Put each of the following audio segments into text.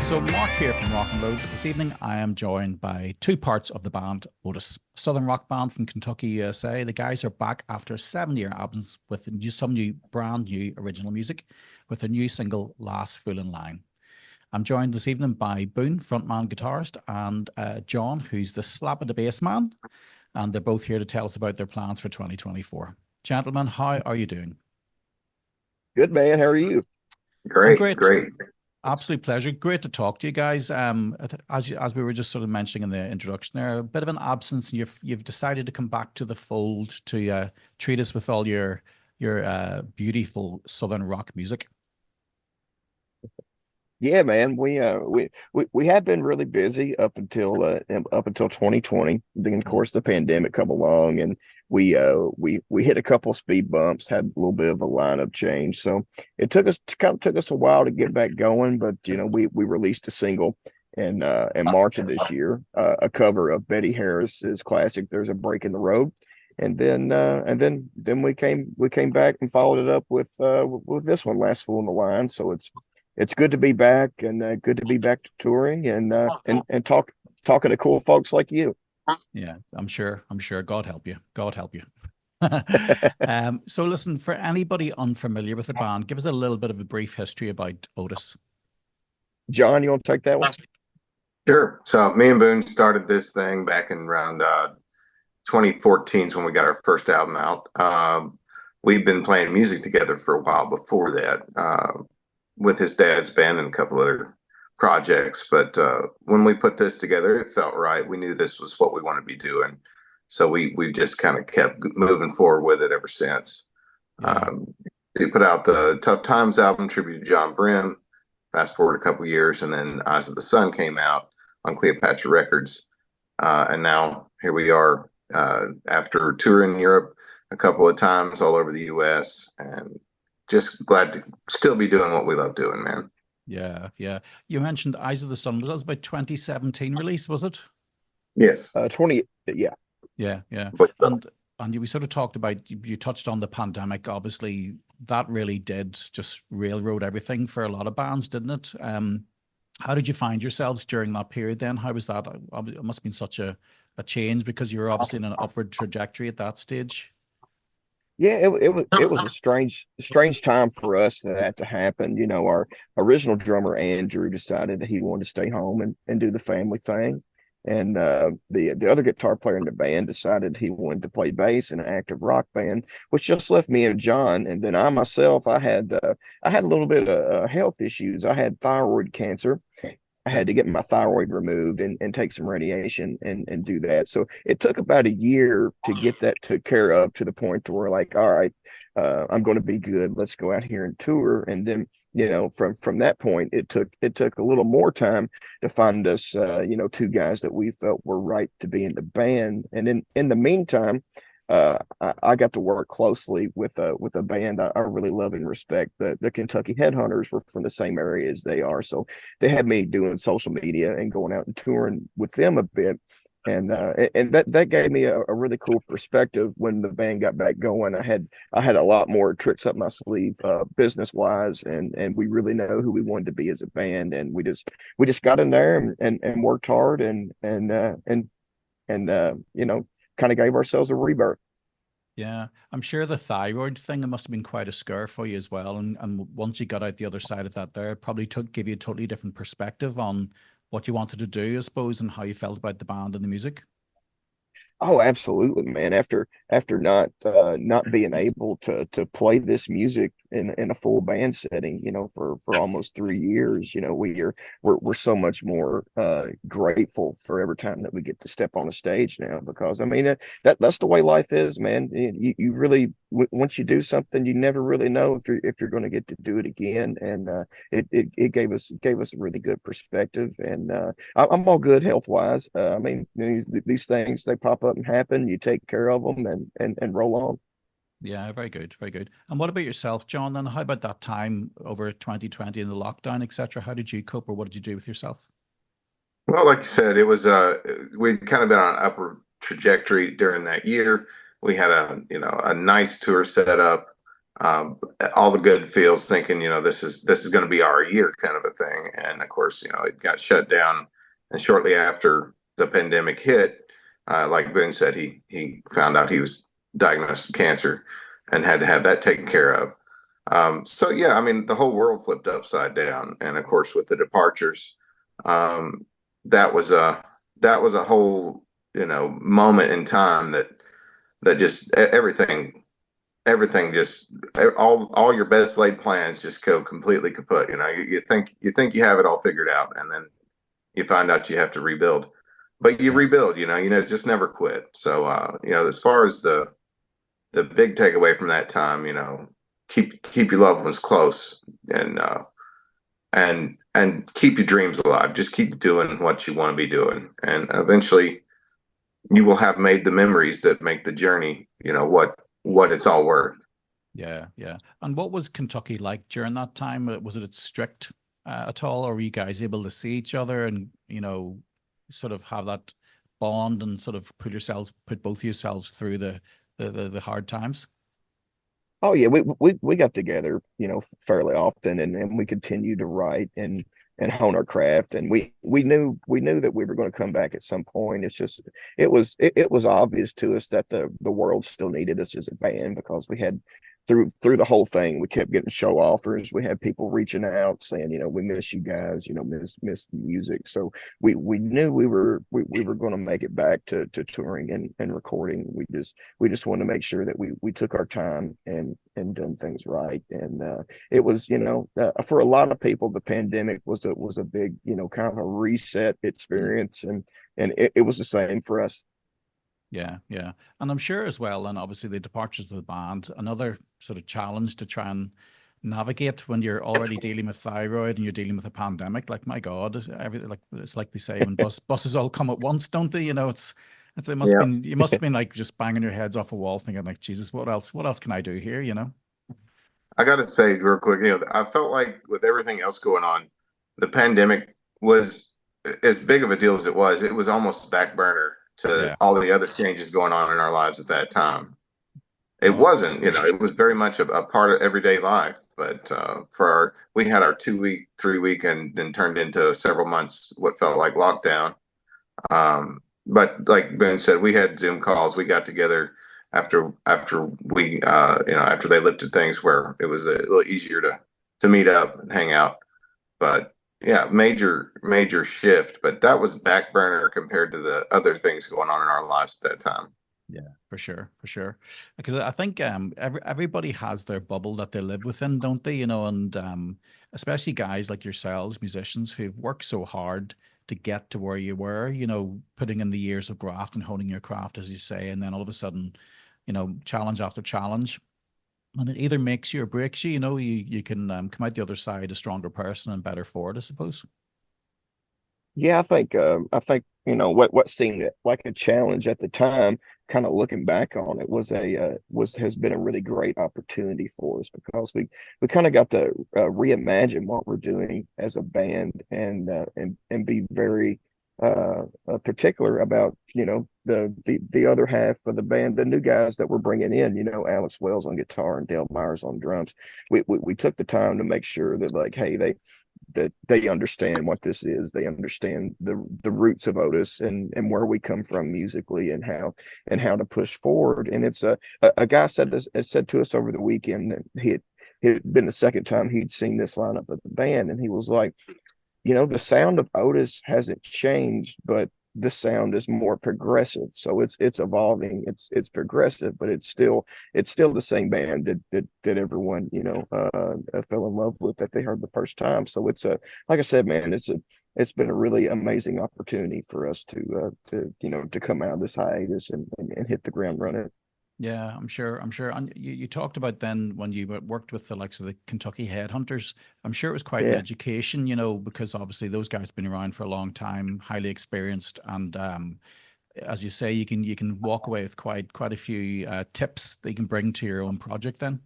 So Mark here from Rock and Load. This evening I am joined by two parts of the band Otis, a southern rock band from Kentucky, USA. The guys are back after a 7-year absence with some new, brand new original music with a new single, Last Fool in Line. I'm joined this evening by Boone, frontman guitarist, and John, who's the slap of the bass man. And they're both here to tell us about their plans for 2024. Gentlemen, how are you doing? Good, man. How are you? I'm Great, great. great. Absolute pleasure. Great to talk to you guys. As we were just sort of mentioning in the introduction there, a bit of an absence, and you've decided to come back to the fold to treat us with all your beautiful southern rock music. Yeah, man. We have been really busy up until 2020. Then of course the pandemic come along, and we hit a couple speed bumps, had a little bit of a lineup change. So it took us a while to get back going, but we released a single in March of this year, a cover of Betty Harris's classic "There's a Break in the Road." And then we came back and followed it up with this one, Last Fool in the Line. So it's good to be back, and good to be back to touring and talking to cool folks like you. Yeah, I'm sure. God help you. God help you. So listen, for anybody unfamiliar with the band, give us a little bit of a brief history about Otis. John, you want to take that one? Sure. So me and Boone started this thing back in around 2014 is when we got our first album out. We've been playing music together for a while before that, with his dad's band and a couple other projects. But when we put this together, it felt right. We knew this was what we want to be doing. So we just kind of kept moving forward with it ever since. Yeah. He put out the Tough Times album, tribute to John Brim. Fast forward a couple years, and then Eyes of the Sun came out on Cleopatra Records. And now here we are, after touring Europe a couple of times all over the US, and just glad to still be doing what we love doing, man. Yeah, yeah. You mentioned Eyes of the Sun. That was about 2017 release, was it? Yes. 20, yeah. Yeah, yeah. But, And we sort of talked about, you touched on the pandemic. Obviously, that really did just railroad everything for a lot of bands, didn't it? How did you find yourselves during that period then? How was that? It must have been such a change, because you were obviously in an upward trajectory at that stage. Yeah, it was a strange time for us for that to happen. Our original drummer Andrew decided that he wanted to stay home and do the family thing. And the other guitar player in the band decided he wanted to play bass in an active rock band, which just left me and John. And then I myself, I had a little bit of health issues. I had thyroid cancer. I had to get my thyroid removed and take some radiation and do that. So it took about a year to get that took care of, to the point to where, like, all right, I'm going to be good. Let's go out here and tour. And then, from that point, it took a little more time to find us, two guys that we felt were right to be in the band. And in the meantime, I got to work closely with a band I really love and respect. The Kentucky Headhunters were from the same area as they are, so they had me doing social media and going out and touring with them a bit, and that gave me a really cool perspective. When the band got back going, I had a lot more tricks up my sleeve, business wise, and we really know who we wanted to be as a band, and we just got in there and worked hard and kind of gave ourselves a rebirth. Yeah, I'm sure the thyroid thing, it must have been quite a scare for you as well. And once you got out the other side of that there, it probably give you a totally different perspective on what you wanted to do, I suppose, and how you felt about the band and the music. Oh, absolutely, man. After not being able to play this music in a full band setting, for almost 3 years, we're so much more grateful for every time that we get to step on a stage now, because I mean that's the way life is, man. You really, once you do something, you never really know if you're going to get to do it again, and it gave us a really good perspective, and I'm all good health wise. I mean, these things, they pop up and happen. You take care of them and roll on. Yeah, very good, very good. And what about yourself, John? And how about that time over 2020 in the lockdown, etc.? How did you cope, or what did you do with yourself? well, like you said, it was we'd kind of been on an upward trajectory during that year. We had a nice tour set up. all the good feels, thinking, this is going to be our year, kind of a thing. And of course, it got shut down. And shortly after the pandemic hit, like Boone said, he found out he was diagnosed with cancer and had to have that taken care of. So yeah, I mean, the whole world flipped upside down. And of course, with the departures, that was a whole, moment in time that just everything just all your best laid plans just go completely kaput. You think you have it all figured out, and then you find out you have to rebuild. But you rebuild, just never quit. So as far as the big takeaway from that time, keep your loved ones close, and keep your dreams alive. Just keep doing what you want to be doing, and eventually you will have made the memories that make the journey, what it's all worth. Yeah, yeah. And what was Kentucky like during that time? Was it strict at all, or were you guys able to see each other and sort of have that bond and sort of put both yourselves through the hard times? Oh yeah, we got together, fairly often, and we continued to write and hone our craft, and we knew that we were going to come back at some point. It's just it was obvious to us that the world still needed us as a band, because we had through the whole thing, we kept getting show offers. We had people reaching out saying, we miss you guys, miss the music. So we knew we were going to make it back to touring and recording. We just wanted to make sure that we took our time and done things right. And it was, for a lot of people, the pandemic was a big, kind of a reset experience, and it was the same for us. Yeah, yeah. And I'm sure as well, and obviously the departures of the band, another sort of challenge to try and navigate when you're already dealing with thyroid and you're dealing with a pandemic. Like, my God, everything, like, it's like they say, when buses all come at once, don't they? It must have Yeah. been, you must have been like just banging your heads off a wall thinking like, Jesus, what else can I do here, I got to say real quick, I felt like with everything else going on, the pandemic was as big of a deal as it was almost back burner to Yeah. all the other changes going on in our lives at that time. It No, wasn't, it was very much a part of everyday life. But we had our 2 week, 3 week, and then turned into several months what felt like lockdown. But like Ben said, we had Zoom calls. We got together after we after they lifted things, where it was a little easier to meet up and hang out. But yeah, major shift. But that was back burner compared to the other things going on in our lives at that time. yeah, for sure, for sure. Because I think everybody has their bubble that they live within, don't they? And especially guys like yourselves, musicians who've worked so hard to get to where you were, putting in the years of graft and honing your craft, as you say, and then all of a sudden, challenge after challenge. And it either makes you or breaks you, you can come out the other side a stronger person and better for it, I suppose. Yeah, I think what seemed like a challenge at the time, kind of looking back on it, has been a really great opportunity for us, because we kind of got to reimagine what we're doing as a band, and be very particular about the other half of the band, the new guys that we're bringing in. Alex Wells on guitar and Dale Myers on drums. We took the time to make sure that, like, hey, that they understand what this is. They understand the roots of Otis, and where we come from musically, and how to push forward. And it's a guy said to us over the weekend that it had been the second time he'd seen this lineup of the band, and he was like, the sound of Otis hasn't changed, but the sound is more progressive. So it's evolving. It's progressive, but it's still the same band that everyone fell in love with, that they heard the first time. So it's like I said, man, it's been a really amazing opportunity for us to come out of this hiatus and hit the ground running. Yeah, I'm sure. I'm sure. And you talked about then when you worked with the likes of the Kentucky Headhunters. I'm sure it was quite an Yeah. education, because obviously those guys have been around for a long time, highly experienced, and as you say, you can walk away with quite a few tips that you can bring to your own project then.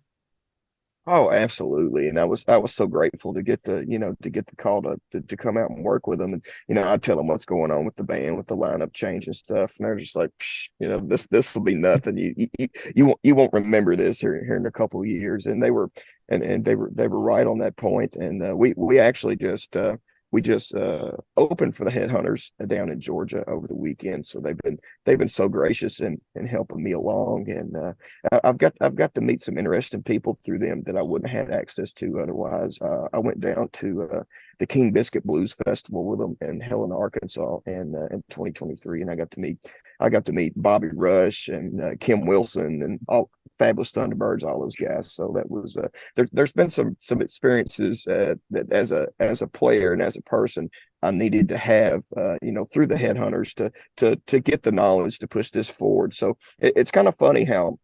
Oh, absolutely. And I was so grateful to get the call to come out and work with them. And, I tell them what's going on with the band, with the lineup change and stuff. And they're just like, Psh, this will be nothing. You won't remember this here in a couple of years. And they were right on that point. And we actually just opened for the Headhunters down in Georgia over the weekend. So they've been so gracious and helping me along. And I've got to meet some interesting people through them that I wouldn't have had access to otherwise. I went down to the King Biscuit Blues Festival with them in Helena, Arkansas, in 2023, and I got to meet Bobby Rush and Kim Wilson and all Fabulous Thunderbirds, all those guys. So that was there's been some experiences that as a player and as a person I needed to have through the Headhunters to get the knowledge to push this forward. So it's kind of funny how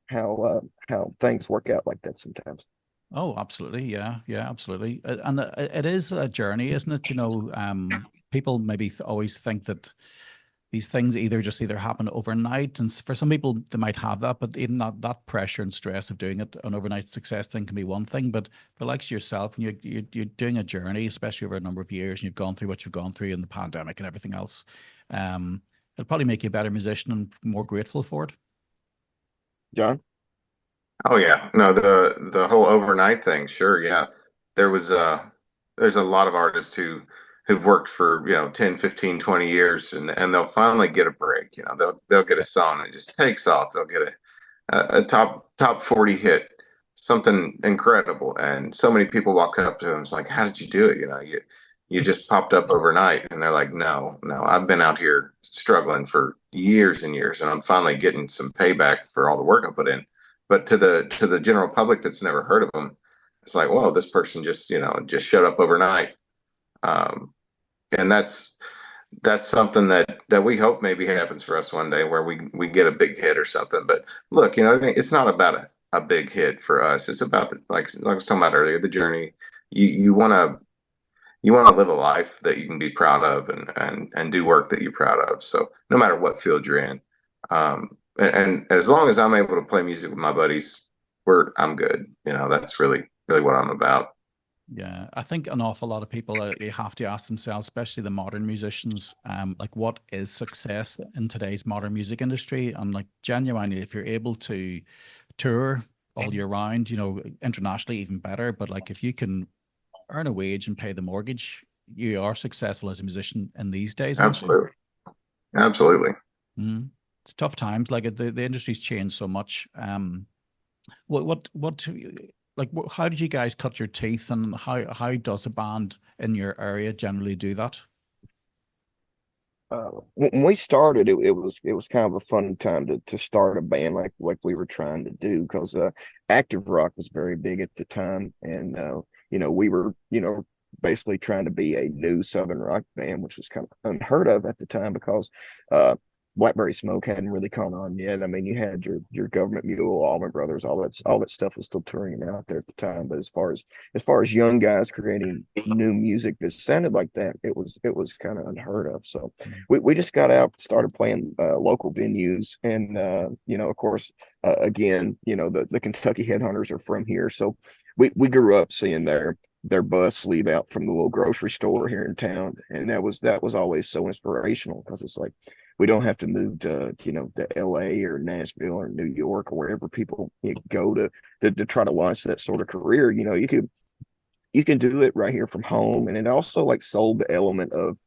things work out like that sometimes. Oh, absolutely. Yeah, yeah, absolutely. And it is a journey, isn't it? People maybe always think that these things either happen overnight, and for some people they might have that, but even that pressure and stress of doing it, an overnight success thing can be one thing. But for likes yourself, and you're doing a journey, especially over a number of years, and you've gone through what you've gone through in the pandemic and everything else, it'll probably make you a better musician and more grateful for it. John? Oh yeah, no, the whole overnight thing, sure, yeah. There was there's a lot of artists who've worked for, 10, 15, 20 years, and they'll finally get a break. They'll get a song that just takes off. They'll get a top 40 hit, something incredible. And so many people walk up to them, it's like, how did you do it? You just popped up overnight. And they're like, no, no, I've been out here struggling for years and years, and I'm finally getting some payback for all the work I put in. But to the general public that's never heard of them, it's like, whoa, this person just showed up overnight. Um, and that's something that we hope maybe happens for us one day, where we get a big hit or something. But look, it's not about a big hit for us. It's about like I was talking about earlier, the journey. You want to live a life that you can be proud of, and do work that you're proud of. So no matter what field you're in, and as long as I'm able to play music with my buddies, I'm good. That's really what I'm about. Yeah, I think an awful lot of people they have to ask themselves, especially the modern musicians, like what is success in today's modern music industry? And like genuinely, if you're able to tour all year round, internationally even better. But like if you can earn a wage and pay the mortgage, you are successful as a musician in these days, aren't you? Absolutely, absolutely. Mm. It's tough times. Like the industry's changed so much. What like how did you guys cut your teeth, and how does a band in your area generally do that? When we started, it was kind of a fun time to start a band like we were trying to do, because active rock was very big at the time, and we were basically trying to be a new southern rock band, which was kind of unheard of at the time, because Blackberry Smoke hadn't really caught on yet. I mean, you had your Government Mule, Allman Brothers, all that stuff was still touring out there at the time. But as far as young guys creating new music that sounded like that, it was kind of unheard of. So we just got out, started playing local venues, and of course, again, the Kentucky Headhunters are from here, so we grew up seeing their bus leave out from the little grocery store here in town, and that was always so inspirational, because it's like, we don't have to move to LA or Nashville or New York or wherever people go to try to launch that sort of career. You can do it right here from home. And it also like sold the element of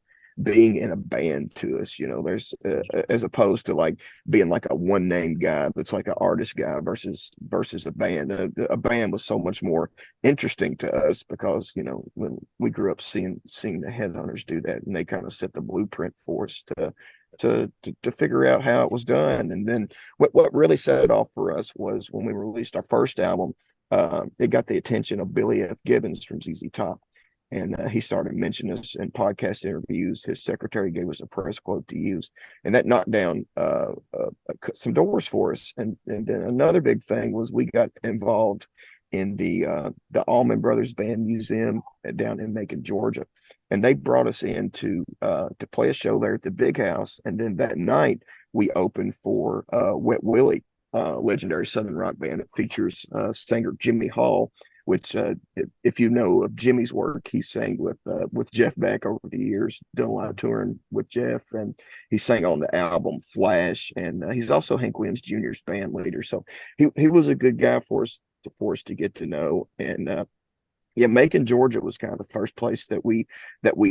being in a band to us. There's as opposed to like being like a one name guy that's like an artist guy versus a band. A band was so much more interesting to us, because when we grew up seeing the Headhunters do that, and they kind of set the blueprint for us to figure out how it was done. And then what really set it off for us was when we released our first album. It got the attention of Billy F. Gibbons from ZZ Top, and he started mentioning us in podcast interviews. His secretary gave us a press quote to use, and that knocked down some doors for us. And then another big thing was we got involved in the Allman Brothers Band Museum down in Macon, Georgia, and they brought us in to play a show there at the Big House. And then that night we opened for Wet Willie, legendary Southern rock band. It features singer Jimmy Hall, which if you know of Jimmy's work, he sang with Jeff Beck over the years, done a lot of touring with Jeff, and he sang on the album Flash, and he's also Hank Williams Jr.'s band leader. So he was a good guy for us to get to know. And yeah, Macon, Georgia was kind of the first place that we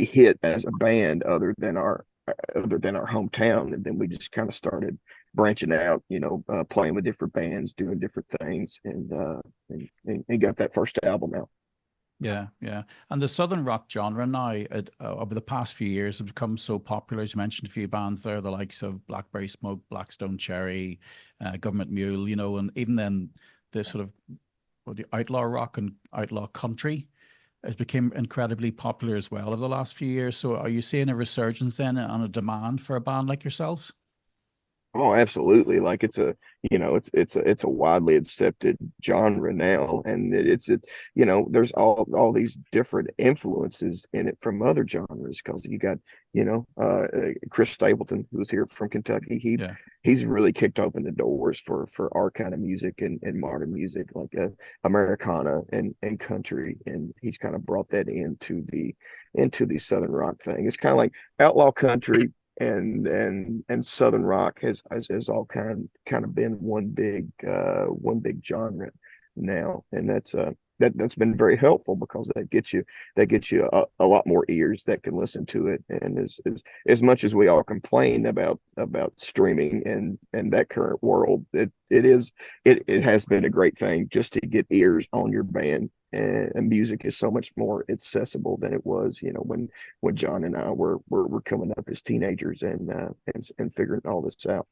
hit as a band other than our hometown. And then we just kind of started branching out, playing with different bands, doing different things, and got that first album out. Yeah, yeah. And the Southern rock genre now, over the past few years, has become so popular. As you mentioned, a few bands there, the likes of Blackberry Smoke, Blackstone Cherry, Government Mule, and even then the sort of the outlaw rock and outlaw country has become incredibly popular as well over the last few years. So are you seeing a resurgence then on a demand for a band like yourselves? Oh, absolutely. Like it's a widely accepted genre now, and there's all these different influences in it from other genres, because you got, Chris Stapleton, who's here from Kentucky. He's really kicked open the doors for our kind of music and modern music, like Americana and country, and he's kind of brought that into the Southern rock thing. It's kind of like outlaw country and Southern rock has all kind of been one big genre now, and that's been very helpful, because that gets you a lot more ears that can listen to it. And as much as we all complain about streaming and that current world, it has been a great thing just to get ears on your band. And music is so much more accessible than it was, when John and I were coming up as teenagers and figuring all this out.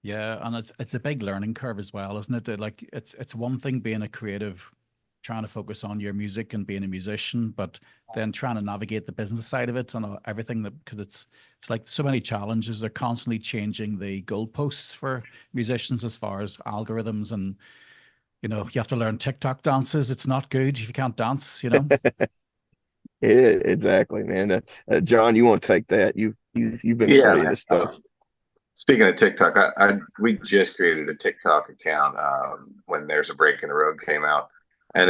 Yeah, and it's a big learning curve as well, isn't it? That, like, it's one thing being a creative, trying to focus on your music and being a musician, but then trying to navigate the business side of it and everything, because it's like so many challenges. They're constantly changing the goalposts for musicians as far as algorithms, and you have to learn TikTok dances. It's not good if you can't dance. Yeah, exactly, man. John, you want to take that? You've been studying this stuff. Speaking of TikTok, we just created a TikTok account when There's a Break in the Road came out, and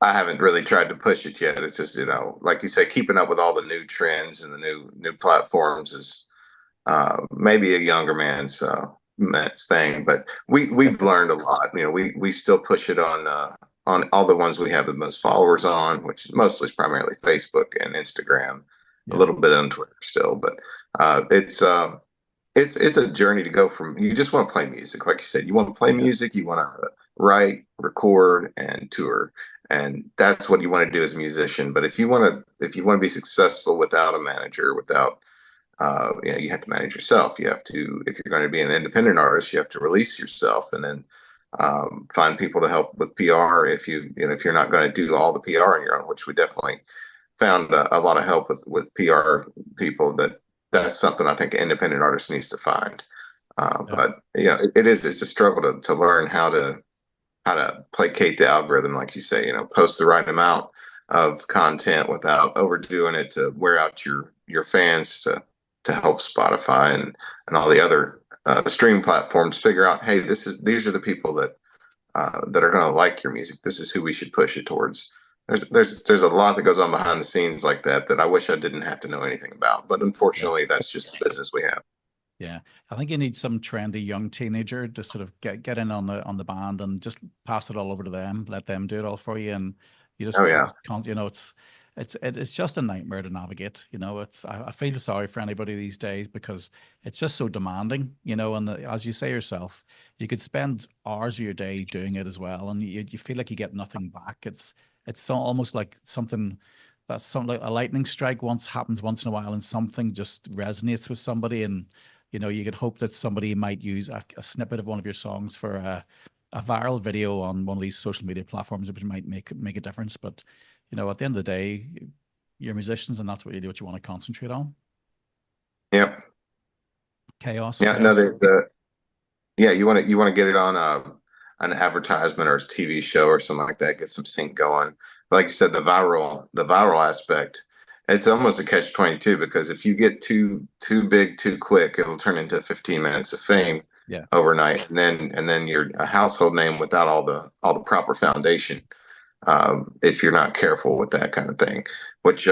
I haven't really tried to push it yet. It's just, like you say, keeping up with all the new trends and the new platforms is maybe a younger man's thing, but we've learned a lot. We still push it on all the ones we have the most followers on, which mostly is primarily Facebook and Instagram, a little bit on Twitter still, but it's a journey to go from, you just want to play music. Like you said, you want to play music, you want to write, record, and tour. And that's what you want to do as a musician. But if you want to be successful without a manager, without you have to manage yourself. You have to, if you're going to be an independent artist, you have to release yourself, and then find people to help with PR. If you're not going to do all the PR on your own, which we definitely found a lot of help with PR people. That's something I think an independent artist needs to find. But it's a struggle to learn how to placate the algorithm, like you say. Post the right amount of content without overdoing it to wear out your fans, to help Spotify and all the other stream platforms figure out, hey, these are the people that are going to like your music. This is who we should push it towards. There's a lot that goes on behind the scenes like that I wish I didn't have to know anything about. But unfortunately, that's just the business we have. Yeah, I think you need some trendy young teenager to sort of get in on the band and just pass it all over to them, let them do it all for you, and you just it's just a nightmare to navigate. I feel sorry for anybody these days, because it's just so demanding. And as you say yourself, you could spend hours of your day doing it as well, and you feel like you get nothing back. It's almost like something. That's something like a lightning strike happens once in a while, and something just resonates with somebody, and you could hope that somebody might use a snippet of one of your songs for a viral video on one of these social media platforms, which might make a difference. But at the end of the day, you're musicians, and that's what you do. What you want to concentrate on. Yep. Chaos. Yeah. Chaos. No. You want to get it on an advertisement or a TV show or something like that. Get some sync going. But like you said, the viral aspect. It's almost a catch-22, because if you get too big too quick, it'll turn into 15 minutes of fame overnight, and then you're a household name without all the proper foundation. if you're not careful with that kind of thing, which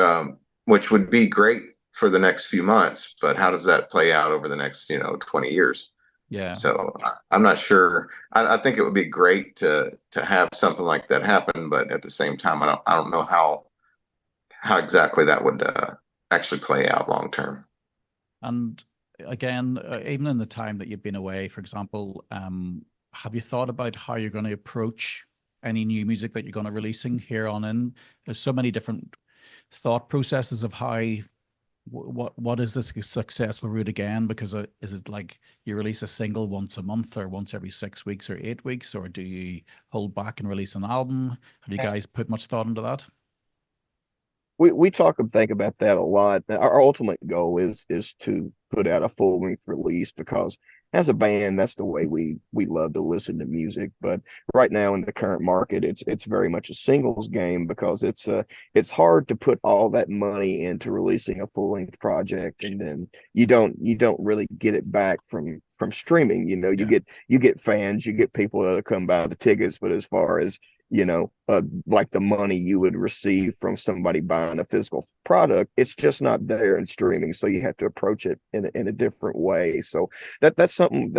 would be great for the next few months. But how does that play out over the next 20 years? Yeah. So I'm not sure. I think it would be great to have something like that happen, but at the same time, I don't know how exactly that would actually play out long term. And again, even in the time that you've been away, for example, have you thought about how you're going to approach any new music that you're going to releasing here on in? There's so many different thought processes of how what is this successful route again? Because is it like you release a single once a month or once every 6 weeks or 8 weeks, or do you hold back and release an album? Have you guys put much thought into that? We talk and think about that a lot. Our ultimate goal is to put out a full length release, because as a band, that's the way we love to listen to music. But right now in the current market, it's very much a singles game, because it's hard to put all that money into releasing a full length project, and then you don't really get it back from streaming. You Yeah. get fans, you get people that'll come buy the tickets, but as far as like the money you would receive from somebody buying a physical product, it's just not there in streaming. So you have to approach it in a different way. So that's something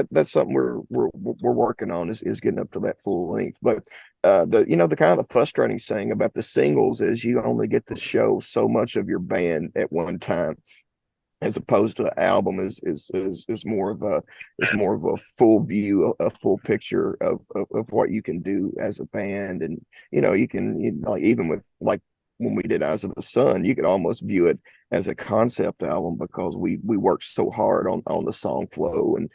we're working on, is getting up to that full length. But the kind of frustrating thing about the singles is you only get to show so much of your band at one time, as opposed to an album is more of a full view, a full picture of what you can do as a band. And you can, like, even with, like, when we did Eyes of the Sun, you could almost view it as a concept album, because we worked so hard on the song flow, and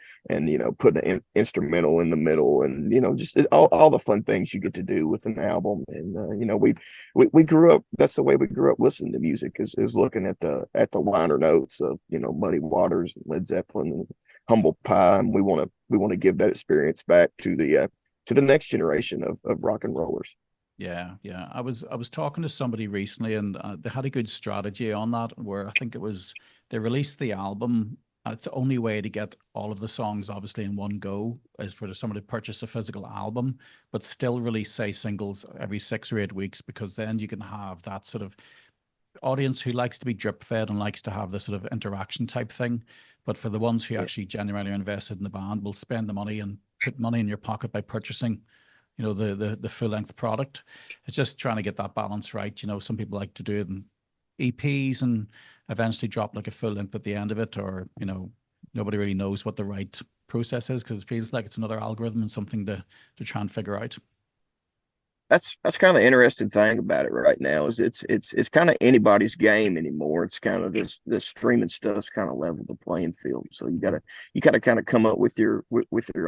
put an instrumental in the middle, and just all the fun things you get to do with an album. And we grew up, that's the way we grew up listening to music, is looking at the liner notes of Muddy Waters and Led Zeppelin and Humble Pie, and we want to give that experience back to the next generation of rock and rollers. Yeah, yeah. I was talking to somebody recently, and they had a good strategy on that. Where I think it was they released the album. And it's the only way to get all of the songs, obviously, in one go, is for somebody to purchase a physical album, but still release, say, singles every 6 or 8 weeks, because then you can have that sort of audience who likes to be drip fed and likes to have this sort of interaction type thing. But for the ones who Yeah. actually genuinely are invested in the band, will spend the money and put money in your pocket by purchasing the full length product. It's just trying to get that balance right. Some people like to do it in EPs and eventually drop like a full length at the end of it, or nobody really knows what the right process is, because it feels like it's another algorithm and something to try and figure out. That's kind of the interesting thing about it right now, is it's kind of anybody's game anymore. It's kind of this streaming stuff's kind of leveled the playing field. So you gotta kind of come up with your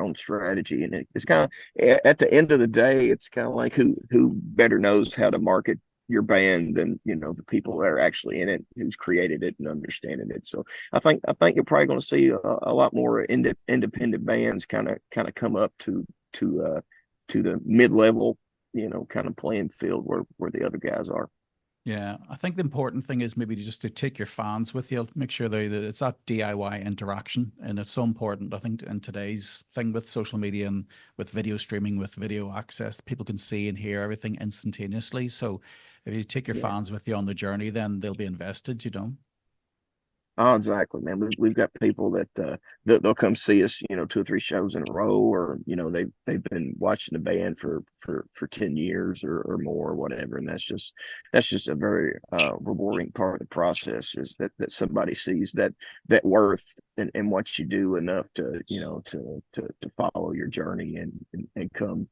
own strategy, and it's kind of, at the end of the day, it's kind of like who better knows how to market your band than the people that are actually in it, who's created it and understanding it. So I think you're probably going to see a lot more independent bands kind of come up to the mid-level, kind of playing field where the other guys are. Yeah, I think the important thing is maybe just to take your fans with you. Make sure that it's that DIY interaction, and it's so important. I think in today's thing with social media and with video streaming, with video access, people can see and hear everything instantaneously. So if you take your Yeah. fans with you on the journey, then they'll be invested. Oh, exactly, man. We've got people that they'll come see us, 2 or 3 shows in a row, or they've been watching the band for 10 years or more, or whatever. And that's just a very rewarding part of the process, is that somebody sees that worth and what you do enough to follow your journey, and come,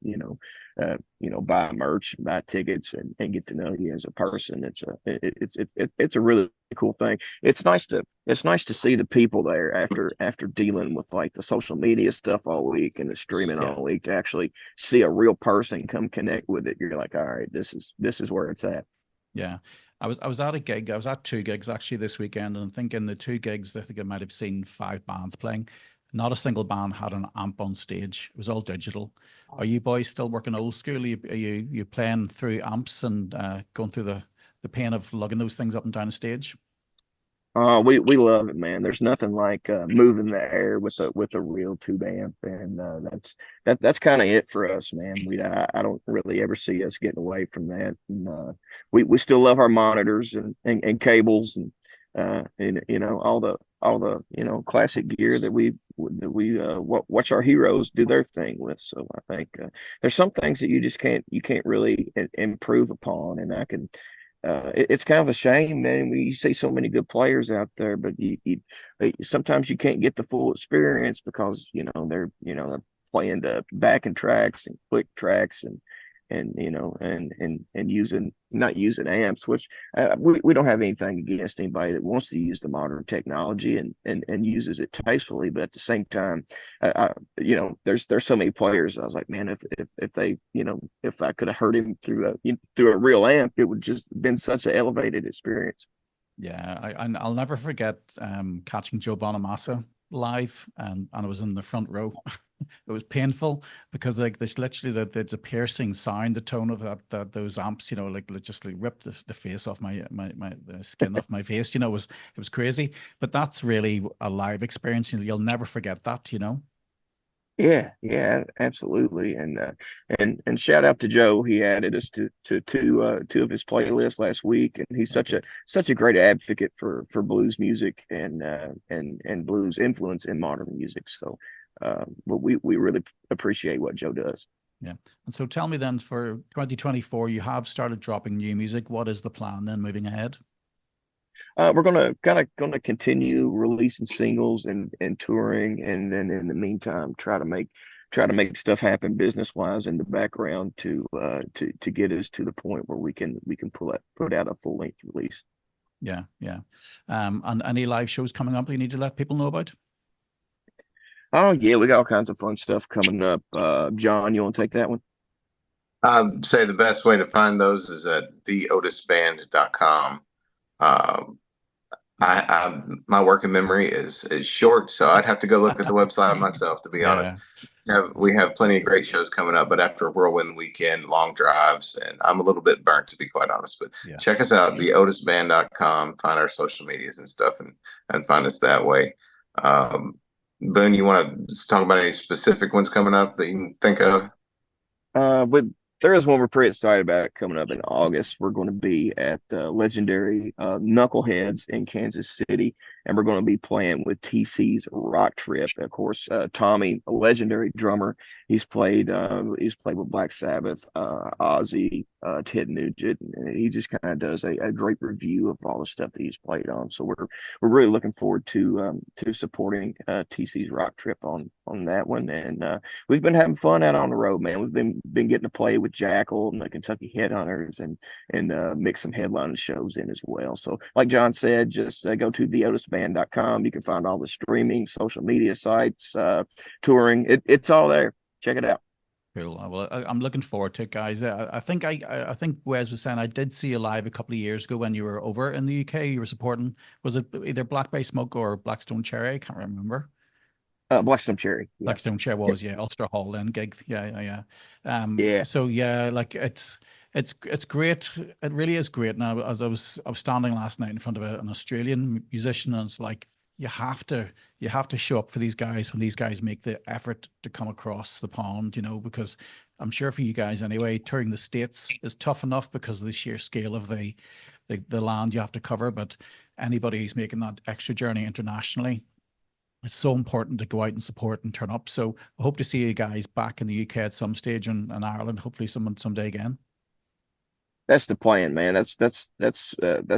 buy merch, buy tickets, and get to know you as a person. It's a really cool thing. It's nice to see the people there after dealing with, like, the social media stuff all week and the streaming Yeah. all week, to actually see a real person come connect with it. You're like, all right, this is where it's at. Yeah. I was at a gig. I was at two gigs actually this weekend, and I think in the two gigs, I think I might have seen five bands playing. Not a single band had an amp on stage. It was all digital. Are you boys still working old school? Are you playing through amps and going through the pain of lugging those things up and down the stage? We love it, man. There's nothing like moving the air with a real tube amp, and that's kind of it for us, man. I don't really ever see us getting away from that. And we still love our monitors and cables and you know all the you know classic gear that we watch our heroes do their thing with. So I think there's some things that you can't really improve upon, and I can it's kind of a shame, man. We see so many good players out there, but sometimes you can't get the full experience because they're playing the backing tracks and quick tracks and you know and using not using amps, which we don't have anything against anybody that wants to use the modern technology and uses it tastefully, but at the same time, there's so many players. I was like, man, if they if I could have heard him through a real amp, it would just been such an elevated experience. Yeah, I'll never forget catching Joe Bonamassa live, and I was in the front row. It was painful because like there's literally there's a piercing sound, the tone of those amps, like just like ripped the face off the skin off my face. It was crazy. But that's really a live experience. You'll never forget that. Yeah, absolutely. And shout out to Joe. He added us to two of his playlists last week, and he's such a great advocate for blues music and blues influence in modern music. So, but we really appreciate what Joe does. Yeah. And so tell me then, for 2024, you have started dropping new music. What is the plan then moving ahead? We're gonna continue releasing singles and touring, and then in the meantime try to make stuff happen business wise in the background to get us to the point where we can put out a full length release. Yeah, yeah. And any live shows coming up that you need to let people know about? Oh yeah, we got all kinds of fun stuff coming up. John, you want to take that one? I'd say the best way to find those is at theotisband.com. Um, my working memory is short, so I'd have to go look at the website myself, to be honest. Yeah. We have plenty of great shows coming up, but after a whirlwind weekend, long drives, and I'm a little bit burnt, to be quite honest. But Yeah. check us out, theotisband.com, find our social medias and stuff, and find us that way. Boone, you want to talk about any specific ones coming up that you can think of? With There is one we're pretty excited about coming up in August. We're going to be at legendary Knuckleheads in Kansas City, and we're going to be playing with TC's Rock Trip. Of course, Tommy, a legendary drummer, he's played with Black Sabbath, Ozzy, Ted Nugent. And he just kind of does a great review of all the stuff that he's played on. So we're really looking forward to supporting TC's Rock Trip on that one, and we've been having fun out on the road, man. We've been getting to play with Jackal and the Kentucky Headhunters and mix some headlining shows in as well. So like John said, just go to theotisband.com. You can find all the streaming, social media sites, touring. It's all there. Check it out. Cool. Well, I'm looking forward to it, guys. I think Wes was saying I did see you live a couple of years ago when you were over in the UK. You were supporting, was it either Black Bay Smoke or Blackstone Cherry? I can't remember. Blackstone Cherry. Yeah. Blackstone Cherry was, yeah, Ulster Hall then gig. Yeah. Yeah. So yeah, like it's great. It really is great. Now, as I was standing last night in front of an Australian musician, and it's like you have to show up for these guys when these guys make the effort to come across the pond, because I'm sure for you guys anyway, touring the States is tough enough because of the sheer scale of the land you have to cover. But anybody who's making that extra journey internationally, it's so important to go out and support and turn up. So I hope to see you guys back in the UK at some stage, and Ireland, hopefully someday again. That's the plan, man. That's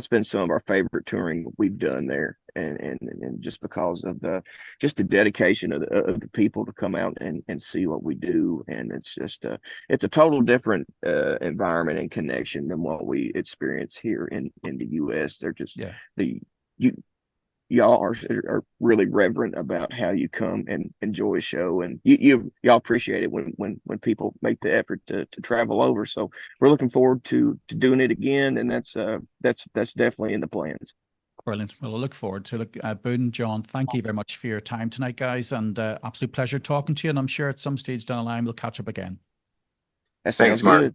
been some of our favorite touring we've done there, and just because of the dedication of the people to come out and see what we do, and it's a total different environment and connection than what we experience here in the U.S. They're just y'all are really reverent about how you come and enjoy a show, and y'all appreciate it when people make the effort to travel over. So we're looking forward to doing it again, and that's definitely in the plans. Brilliant. Well, I look forward to it. Boone, John, thank you very much for your time tonight, guys, and absolute pleasure talking to you. And I'm sure at some stage down the line we'll catch up again. That sounds good.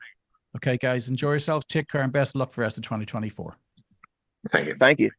Okay, guys, enjoy yourselves. Take care, and best of luck for the rest of 2024. Thank you. Thank you.